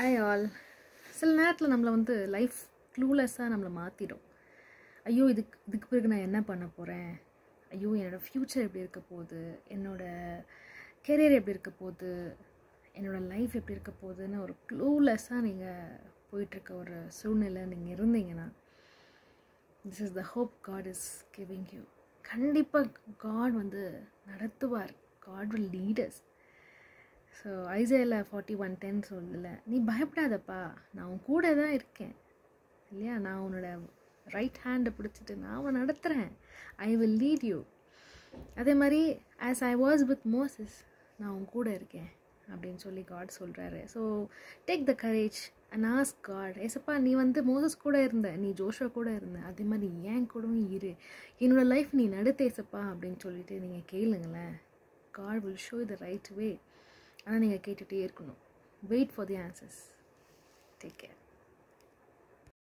I all சில நேரத்தில் நம்மளை வந்து லைஃப் க்ளூலெஸ்ஸாக நம்மளை மாற்றிடும். ஐயோ இதுக்கு பிறகு நான் என்ன பண்ண போகிறேன், ஐயோ என்னோடய ஃப்யூச்சர் எப்படி இருக்க போகுது, என்னோடய கெரியர் எப்படி இருக்க போகுது, என்னோடய லைஃப் எப்படி இருக்க போகுதுன்னு ஒரு க்ளூலெஸ்ஸாக நீங்கள் போயிட்டுருக்க ஒரு சூழ்நிலை நீங்கள் இருந்தீங்கன்னா, this is the hope God is giving you. கண்டிப்பாக காட் வந்து நடத்துவார். God will lead us. So ஐசையால 41:10 சொல்லல, நீ பயப்படாதப்பா, நான் உன் கூட தான் இருக்கேன் இல்லையா, நான் உன்னோட ரைட் ஹேண்டை பிடிச்சிட்டு நான் அவன் நடத்துகிறேன், ஐ வில் லீட் யூ. அதே மாதிரி as I was with Moses, நான் உன் கூட இருக்கேன் அப்படின்னு சொல்லி காட் சொல்கிறாரு. So take the courage and ask God, ஏசப்பா நீ வந்து மோசஸ் கூட இருந்த, நீ ஜோஷுவா கூட இருந்த, அதே மாதிரி ஏன் கூடவும் இரு, என்னோடய லைஃப் நீ நடத்த ஏசப்பா அப்படின்னு சொல்லிட்டு நீங்கள் கேளுங்களேன். God will show the right way. ஆனால் நீங்கள் கேட்டுகிட்டே இருக்கணும். Wait for the answers. Take care.